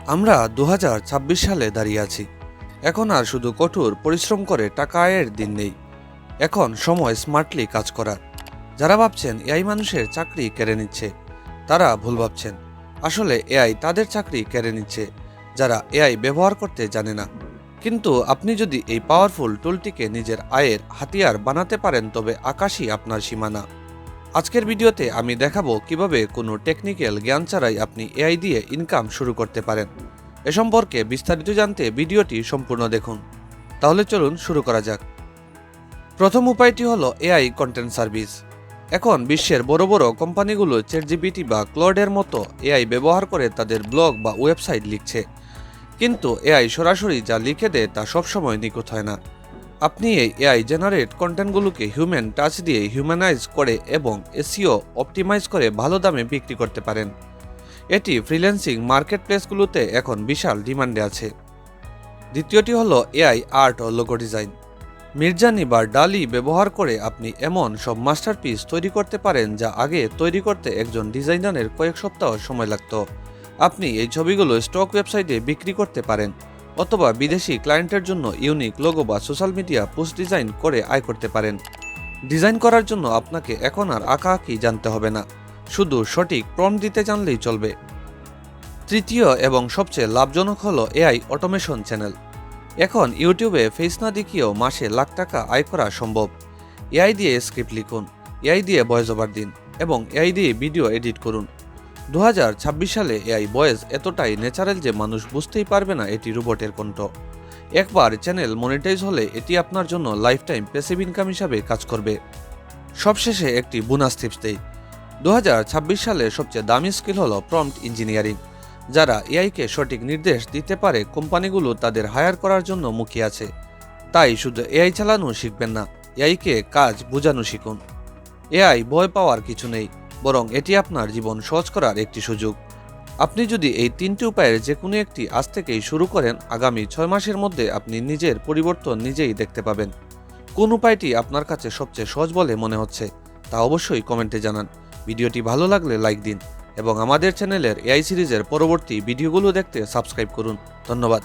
আমরা 2026 সালে দাঁড়িয়ে আছি। এখন আর শুধু কঠোর পরিশ্রম করে টাকা আয়ের দিন নেই। এখন সময় স্মার্টলি কাজ করার। যারা ভাবছেন এআই মানুষের চাকরি কেড়ে নিচ্ছে, তারা ভুল ভাবছেন। আসলে এআই তাদের চাকরি কেড়ে নিচ্ছে যারা এআই ব্যবহার করতে জানে না। কিন্তু আপনি যদি এই পাওয়ারফুল টুলটিকে নিজের আয়ের হাতিয়ার বানাতে পারেন, তবে আকাশই আপনার সীমানা। আজকের ভিডিওতে আমি দেখাবো কিভাবে কোনো টেকনিক্যাল জ্ঞান ছাড়াই আপনি এআই দিয়ে ইনকাম শুরু করতে পারেন। এ সম্পর্কে বিস্তারিত জানতে ভিডিওটি সম্পূর্ণ দেখুন। তাহলে চলুন শুরু করা যাক। প্রথম উপায়টি হলো এআই কন্টেন্ট সার্ভিস। এখন বিশ্বের বড় বড় কোম্পানিগুলো চ্যাটজিপিটি বা ক্লডের মতো এআই ব্যবহার করে তাদের ব্লগ বা ওয়েবসাইট লিখছে। কিন্তু এআই সরাসরি যা লিখে দেয় তা সবসময় নিখুঁত হয় না। আপনি এই এআই জেনারেট কন্টেন্টগুলোকে হিউম্যান টাচ দিয়ে হিউম্যানাইজ করে এবং এসইও অপটিমাইজ করে ভালো দামে বিক্রি করতে পারেন। এটি ফ্রিল্যান্সিং মার্কেটপ্লেসগুলোতে এখন বিশাল ডিমান্ডে আছে। দ্বিতীয়টি হলো এআই আর্ট ও লোগো ডিজাইন। মির্জানি বা ডালি ব্যবহার করে আপনি এমন সব মাস্টারপিস তৈরি করতে পারেন যা আগে তৈরি করতে একজন ডিজাইনারের কয়েক সপ্তাহ সময় লাগত। আপনি এই ছবিগুলো স্টক ওয়েবসাইটে বিক্রি করতে পারেন, অথবা বিদেশি ক্লায়েন্টের জন্য ইউনিক লোগো বা সোশ্যাল মিডিয়া পোস্ট ডিজাইন করে আয় করতে পারেন। ডিজাইন করার জন্য আপনাকে এখন আর আঁকাআঁকি জানতে হবে না, শুধু সঠিক প্রম্পট দিতে জানলেই চলবে। তৃতীয় এবং সবচেয়ে লাভজনক হলো এআই অটোমেশন চ্যানেল। এখন ইউটিউবে ফেস না দেখিয়েও মাসে লাখ টাকা আয় করা সম্ভব। এআই দিয়ে স্ক্রিপ্ট লিখুন, এআই দিয়ে ভয়েস ওভার দিন এবং এআই দিয়ে ভিডিও এডিট করুন। 2026 সালে এআই ভয়েস এতটাই ন্যাচারাল যে মানুষ বুঝতেই পারবে না এটি রোবটের কণ্ঠ। একবার চ্যানেল মনিটাইজ হলে এটি আপনার জন্য লাইফ টাইম প্যাসিভ ইনকাম হিসাবে কাজ করবে। সবশেষে একটি বোনাস টিপস দেই। 2026 সালে সবচেয়ে দামি স্কিল হলো প্রম্পট ইঞ্জিনিয়ারিং। যারা এআইকে সঠিক নির্দেশ দিতে পারে, কোম্পানিগুলো তাদের হায়ার করার জন্য মুখিয়ে আছে। তাই শুধু এআই চালানো শিখবেন না, এআইকে কাজ বোঝানো শিখুন। এআই ভয় পাওয়ার কিছু নেই, বরং এটি আপনার জীবন সহজ করার একটি সুযোগ। আপনি যদি এই 3টি উপায়ের যে কোনো একটি আজ থেকেই শুরু করেন, আগামী 6 মাসের মধ্যে আপনি নিজের পরিবর্তন নিজেই দেখতে পাবেন। কোন উপায়টি আপনার কাছে সবচেয়ে সহজ বলে মনে হচ্ছে তা অবশ্যই কমেন্টে জানান। ভিডিওটি ভালো লাগলে লাইক দিন এবং আমাদের চ্যানেলের এআই সিরিজের পরবর্তী ভিডিওগুলো দেখতে সাবস্ক্রাইব করুন। ধন্যবাদ।